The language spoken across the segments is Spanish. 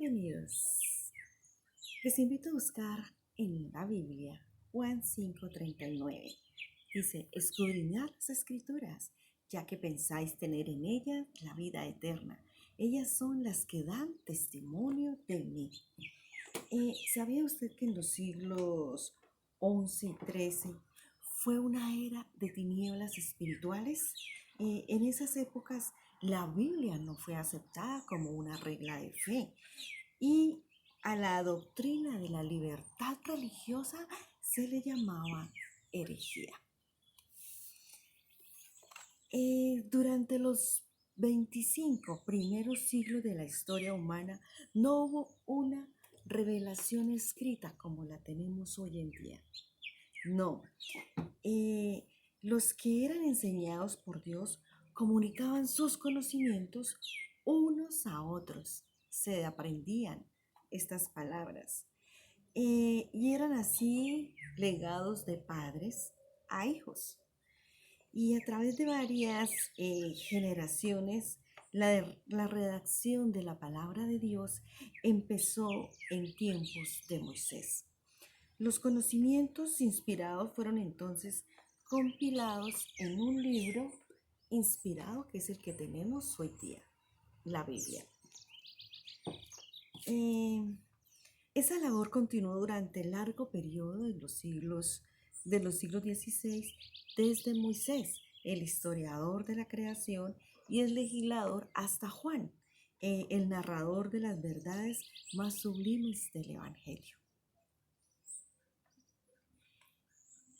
Bienvenidos. Les invito a buscar en la Biblia Juan 5:39. Dice, escudriñad las escrituras, ya que pensáis tener en ellas la vida eterna. Ellas son las que dan testimonio de mí. ¿Sabía usted que en los siglos 11 y 13 fue una era de tinieblas espirituales? En esas épocas la Biblia no fue aceptada como una regla de fe y a la doctrina de la libertad religiosa se le llamaba herejía. Durante los 25 primeros siglos de la historia humana no hubo una revelación escrita como la tenemos hoy en día. No. Los que eran enseñados por Dios comunicaban sus conocimientos unos a otros. Se aprendían estas palabras. Y eran así legados de padres a hijos. Y a través de varias generaciones, la redacción de la palabra de Dios empezó en tiempos de Moisés. Los conocimientos inspirados fueron entonces compilados en un libro inspirado que es el que tenemos hoy día, la Biblia. Esa labor continuó durante el largo periodo de los siglos XVI, desde Moisés, el historiador de la creación, y el legislador, hasta Juan, el narrador de las verdades más sublimes del Evangelio.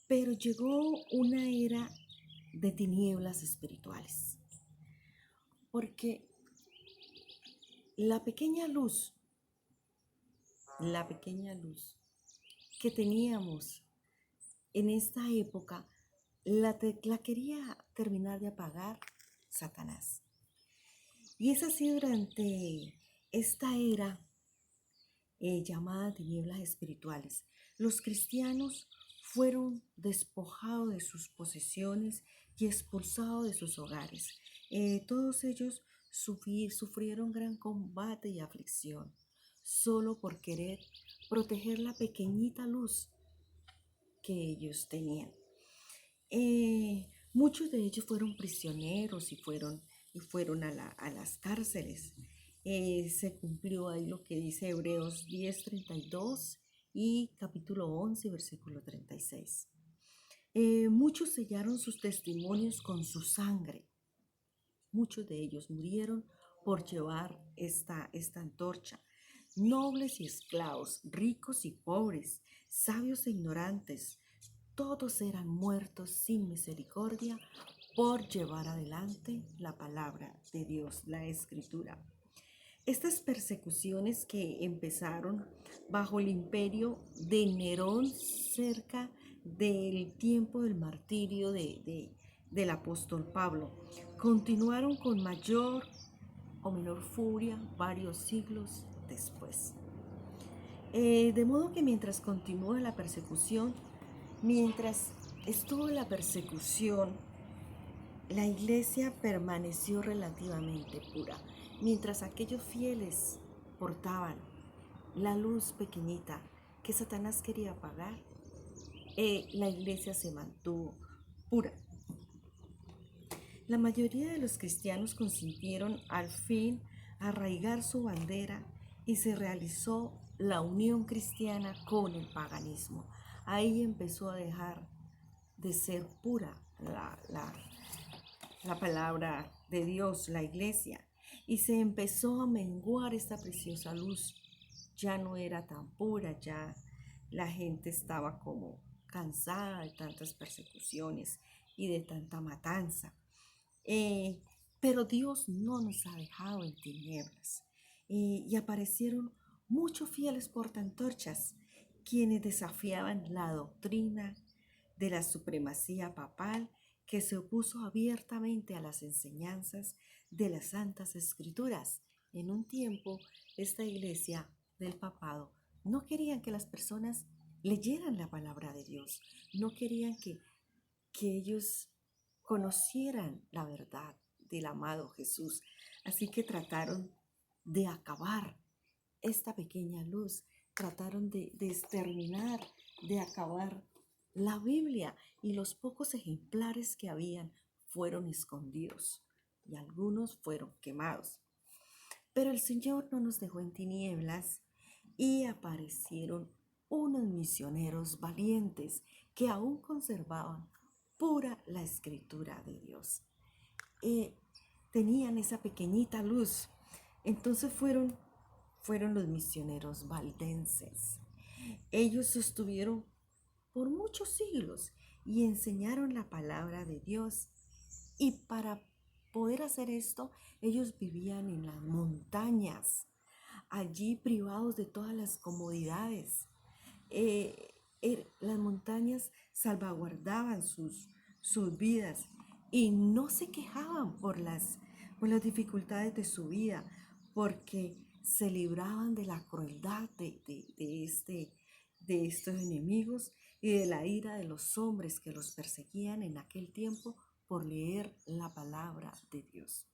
Pero llegó una era de tinieblas espirituales, porque la pequeña luz que teníamos en esta época, la quería terminar de apagar Satanás. Y es así durante esta era llamada tinieblas espirituales. Los cristianos fueron despojados de sus posesiones y expulsados de sus hogares. Todos ellos sufrieron gran combate y aflicción, solo por querer proteger la pequeñita luz que ellos tenían. Muchos de ellos fueron prisioneros y fueron a las cárceles. Se cumplió ahí lo que dice Hebreos 10:32 y capítulo 11, versículo 36. Muchos sellaron sus testimonios con su sangre. Muchos de ellos murieron por llevar esta antorcha. Nobles y esclavos, ricos y pobres, sabios e ignorantes, todos eran muertos sin misericordia por llevar adelante la palabra de Dios, la Escritura. Estas persecuciones que empezaron bajo el imperio de Nerón cerca del tiempo del martirio del apóstol Pablo, continuaron con mayor o menor furia varios siglos después. De modo que mientras estuvo la persecución, la iglesia permaneció relativamente pura. Mientras aquellos fieles portaban la luz pequeñita que Satanás quería apagar, la iglesia se mantuvo pura. La mayoría de los cristianos consintieron al fin arraigar su bandera y se realizó la unión cristiana con el paganismo. Ahí empezó a dejar de ser pura la palabra de Dios, la iglesia, y se empezó a menguar esta preciosa luz. Ya no era tan pura, ya la gente estaba como cansada de tantas persecuciones y de tanta matanza. Pero Dios no nos ha dejado en tinieblas. Y aparecieron muchos fieles portaantorchas, quienes desafiaban la doctrina de la supremacía papal, que se opuso abiertamente a las enseñanzas de las Santas Escrituras. En un tiempo, esta iglesia del papado no querían que las personas leyeran la palabra de Dios, no querían que ellos conocieran la verdad del amado Jesús. Así que trataron de acabar esta pequeña luz trataron de exterminar, de acabar la Biblia, y los pocos ejemplares que habían fueron escondidos y algunos fueron quemados. Pero el Señor no nos dejó en tinieblas y aparecieron unos misioneros valientes que aún conservaban pura la escritura de Dios. Eh, Tenían esa pequeñita luz. Entonces fueron los misioneros valdenses. Ellos sostuvieron por muchos siglos y enseñaron la palabra de Dios. Y para poder hacer esto, ellos vivían en las montañas, allí privados de todas las comodidades. Las montañas salvaguardaban sus vidas y no se quejaban por las dificultades de su vida, porque se libraban de la crueldad de estos enemigos y de la ira de los hombres que los perseguían en aquel tiempo por leer la palabra de Dios.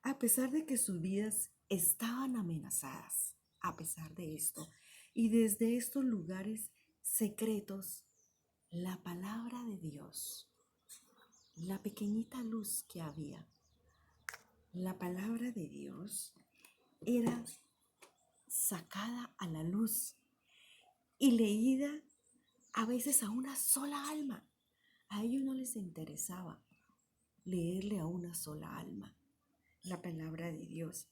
A pesar de que sus vidas estaban amenazadas, a pesar de esto, y desde estos lugares secretos, la palabra de Dios, la pequeñita luz que había, la palabra de Dios era sacada a la luz y leída a veces a una sola alma. A ellos no les interesaba leerle a una sola alma la palabra de Dios.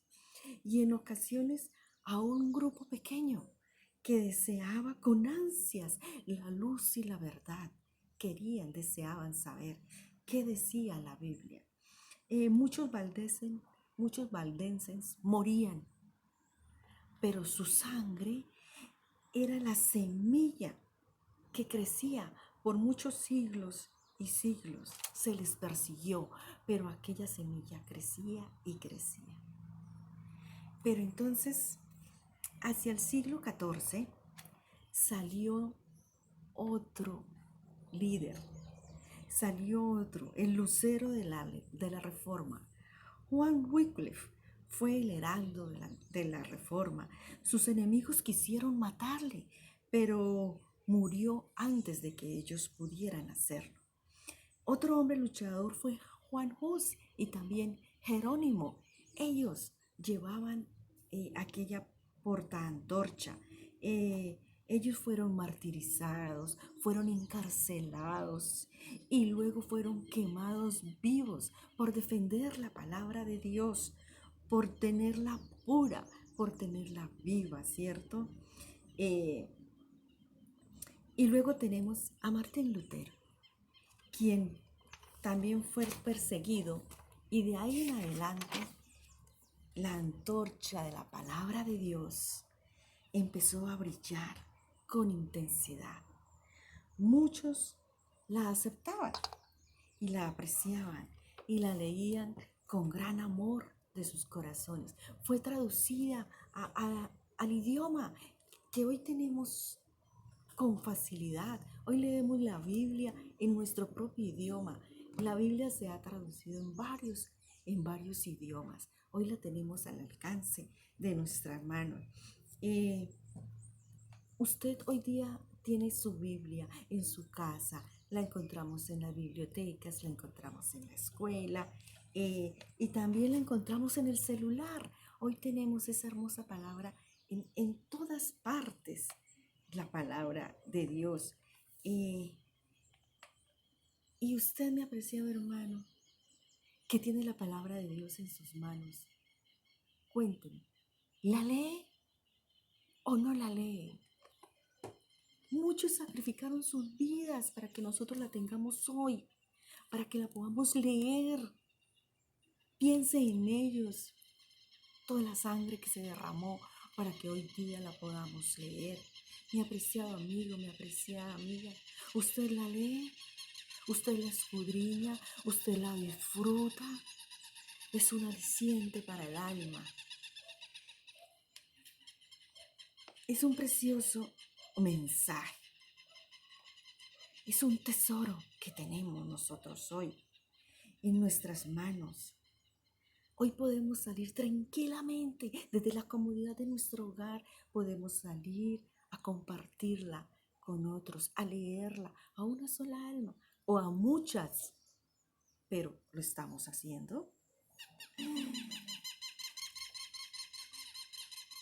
Y en ocasiones a un grupo pequeño que deseaba con ansias la luz y la verdad. Deseaban saber qué decía la Biblia. Muchos valdenses morían, pero su sangre era la semilla que crecía por muchos siglos y siglos. Se les persiguió, pero aquella semilla crecía y crecía. Pero entonces, hacia el siglo XIV, salió otro líder, el lucero de la Reforma. Juan Wycliffe fue el heraldo de la Reforma. Sus enemigos quisieron matarle, pero murió antes de que ellos pudieran hacerlo. Otro hombre luchador fue Juan Hus y también Jerónimo. Ellos llevaban aquella portaantorcha. Ellos fueron martirizados, fueron encarcelados y luego fueron quemados vivos por defender la palabra de Dios, por tenerla pura, por tenerla viva, ¿cierto? Eh, y luego tenemos a Martín Lutero, quien también fue perseguido, y de ahí en adelante la antorcha de la palabra de Dios empezó a brillar con intensidad. Muchos la aceptaban y la apreciaban y la leían con gran amor de sus corazones. Fue traducida al idioma que hoy tenemos con facilidad. Hoy leemos la Biblia en nuestro propio idioma. La Biblia se ha traducido en varios idiomas. Hoy la tenemos al alcance de nuestra mano. Usted hoy día tiene su Biblia en su casa. La encontramos en las bibliotecas, la encontramos en la escuela, y también la encontramos en el celular. Hoy tenemos esa hermosa palabra en todas partes, la palabra de Dios. Y usted, mi apreciado hermano, que tiene la palabra de Dios en sus manos, cuénteme, ¿la lee o no la lee? Muchos sacrificaron sus vidas para que nosotros la tengamos hoy, para que la podamos leer. Piense en ellos, toda la sangre que se derramó para que hoy día la podamos leer. Mi apreciado amigo, mi apreciada amiga, ¿usted la lee? ¿Usted la escudriña? ¿Usted la disfruta? Es un aliciente para el alma. Es un precioso mensaje. Es un tesoro que tenemos nosotros hoy en nuestras manos. Hoy podemos salir tranquilamente desde la comodidad de nuestro hogar. Podemos salir a compartirla con otros, a leerla a una sola alma o a muchas. Pero ¿lo estamos haciendo?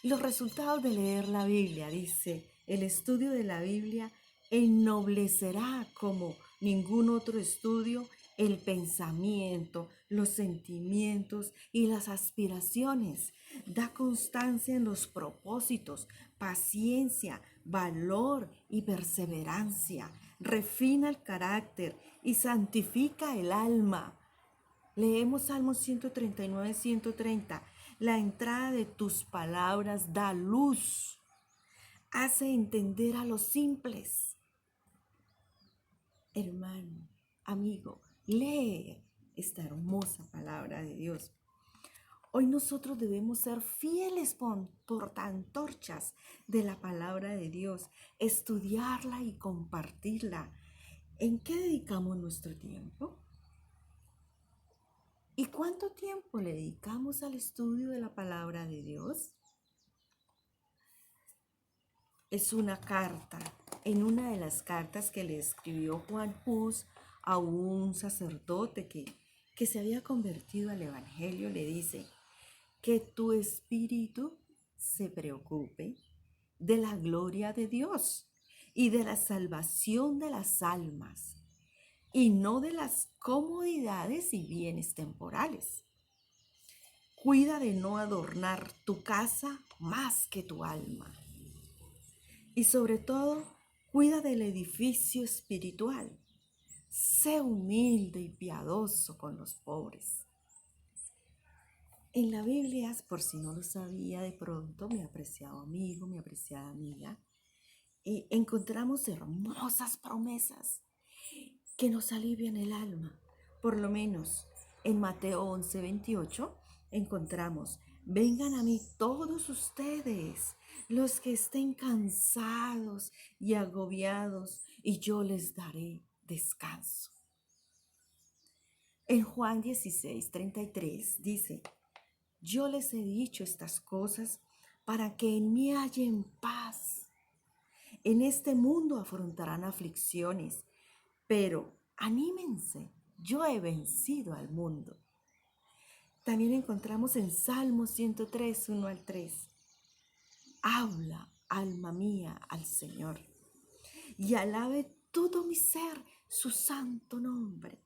Los resultados de leer la Biblia, dice, el estudio de la Biblia ennoblecerá como ningún otro estudio el pensamiento, los sentimientos y las aspiraciones. Da constancia en los propósitos, paciencia, valor y perseverancia. Refina el carácter y santifica el alma. Leemos Salmos 139, 130. La entrada de tus palabras da luz, hace entender a los simples. Hermano, amigo, lee esta hermosa palabra de Dios. Hoy nosotros debemos ser fieles portaantorchas de la palabra de Dios, estudiarla y compartirla. ¿En qué dedicamos nuestro tiempo? ¿Y cuánto tiempo le dedicamos al estudio de la palabra de Dios? Es una carta, en una de las cartas que le escribió Juan Hus a un sacerdote que se había convertido al Evangelio, le dice que tu espíritu se preocupe de la gloria de Dios y de la salvación de las almas, y no de las comodidades y bienes temporales. Cuida de no adornar tu casa más que tu alma. Y sobre todo, cuida del edificio espiritual. Sé humilde y piadoso con los pobres. En la Biblia, por si no lo sabía de pronto, mi apreciado amigo, mi apreciada amiga, encontramos hermosas promesas que nos alivian el alma. Por lo menos en Mateo 11:28 encontramos: vengan a mí todos ustedes, los que estén cansados y agobiados, y yo les daré descanso. En Juan 16:33 dice: yo les he dicho estas cosas para que en mí hallen paz. En este mundo afrontarán aflicciones, pero anímense, yo he vencido al mundo. También encontramos en Salmo 103, 1 al 3. Habla, alma mía, al Señor, y alabe todo mi ser su santo nombre.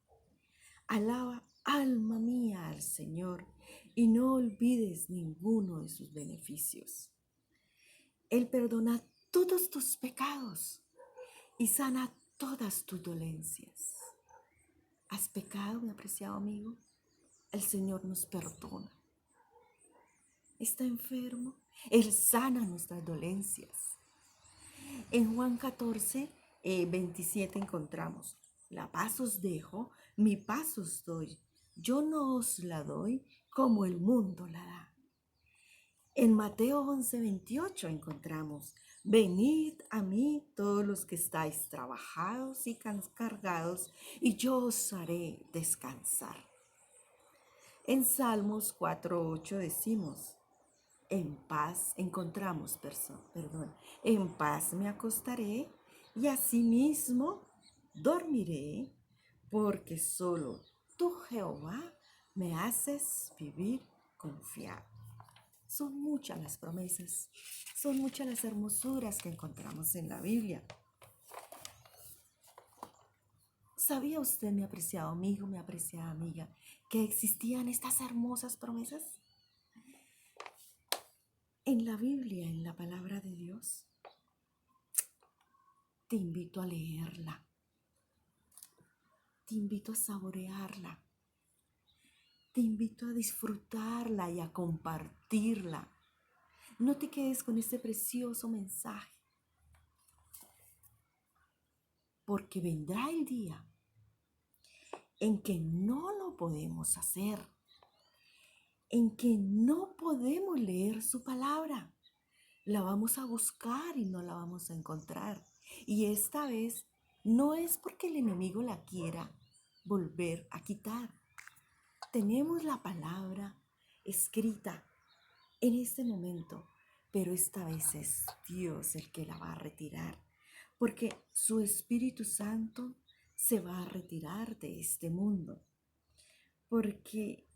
Alaba, alma mía, al Señor, y no olvides ninguno de sus beneficios. Él perdona todos tus pecados y sana todas tus dolencias. ¿Has pecado, mi apreciado amigo? El Señor nos perdona. ¿Está enfermo? Él sana nuestras dolencias. En Juan 14, 27 encontramos: la paz os dejo, mi paz os doy. Yo no os la doy como el mundo la da. En Mateo 11, 28 encontramos: venid a mí todos los que estáis trabajados y cargados, y yo os haré descansar. En Salmos 4:8 decimos: en paz encontramos, en paz me acostaré y asimismo dormiré, porque solo tú, Jehová, me haces vivir confiado. Son muchas las promesas, son muchas las hermosuras que encontramos en la Biblia. ¿Sabía usted, mi apreciado amigo, mi apreciada amiga, que existían estas hermosas promesas? En la Biblia, en la palabra de Dios, te invito a leerla, te invito a saborearla, te invito a disfrutarla y a compartirla. No te quedes con este precioso mensaje, porque vendrá el día en que no lo podemos hacer, en que no podemos leer su palabra. La vamos a buscar y no la vamos a encontrar. Y esta vez no es porque el enemigo la quiera volver a quitar. Tenemos la palabra, escrita en este momento, pero esta vez es Dios el que la va a retirar, porque su Espíritu Santo se va a retirar de este mundo, porque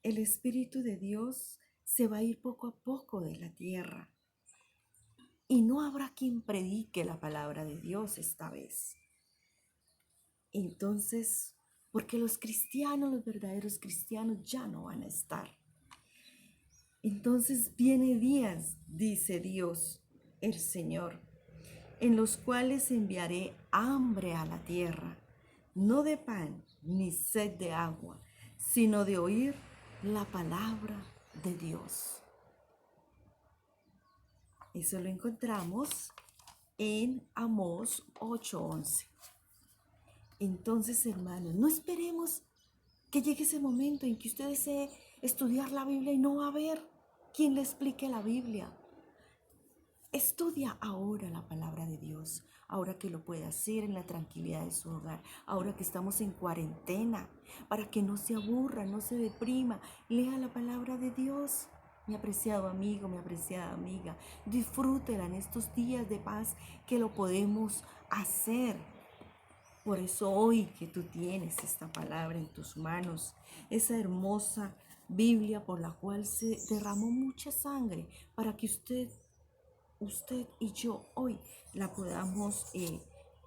el Espíritu de Dios se va a ir poco a poco de la tierra y no habrá quien predique la palabra de Dios esta vez. Entonces, porque los cristianos, los verdaderos cristianos ya no van a estar. Entonces viene días, dice Dios, el Señor, en los cuales enviaré hambre a la tierra, no de pan ni sed de agua, sino de oír la palabra de Dios. Eso lo encontramos en Amós 8:11. Entonces, hermanos, no esperemos que llegue ese momento en que usted desee estudiar la Biblia y no va a haber quien le explique la Biblia. Estudia ahora la palabra de Dios, ahora que lo puede hacer en la tranquilidad de su hogar, ahora que estamos en cuarentena, para que no se aburra, no se deprima, lea la palabra de Dios. Mi apreciado amigo, mi apreciada amiga, disfrútela en estos días de paz que lo podemos hacer. Por eso hoy que tú tienes esta palabra en tus manos, esa hermosa Biblia por la cual se derramó mucha sangre para que usted y yo hoy la podamos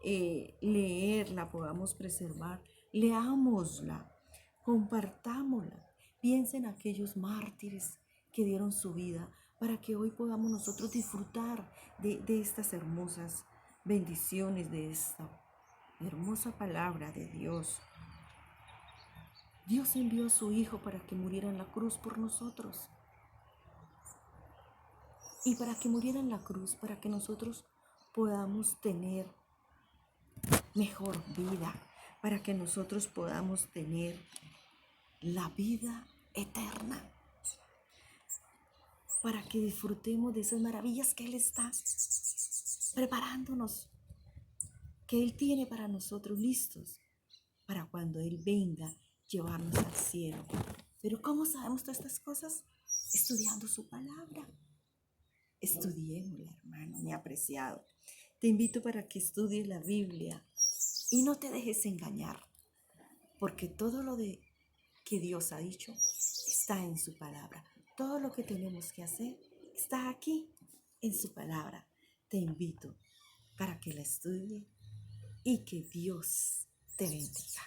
leer, la podamos preservar, leámosla, compartámosla. Piensen en aquellos mártires que dieron su vida para que hoy podamos nosotros disfrutar de estas hermosas bendiciones, de esta hermosa palabra de Dios. Dios envió a su Hijo para que muriera en la cruz por nosotros. Y para que muriera en la cruz, para que nosotros podamos tener mejor vida, para que nosotros podamos tener la vida eterna, para que disfrutemos de esas maravillas que Él está preparándonos, que Él tiene para nosotros listos, para cuando Él venga llevarnos al cielo. Pero ¿cómo sabemos todas estas cosas? Estudiando su palabra. Estudiémosla, hermano, mi apreciado. Te invito para que estudies la Biblia y no te dejes engañar, porque todo lo que Dios ha dicho está en su palabra. Todo lo que tenemos que hacer está aquí en su palabra. Te invito para que la estudie y que Dios te bendiga.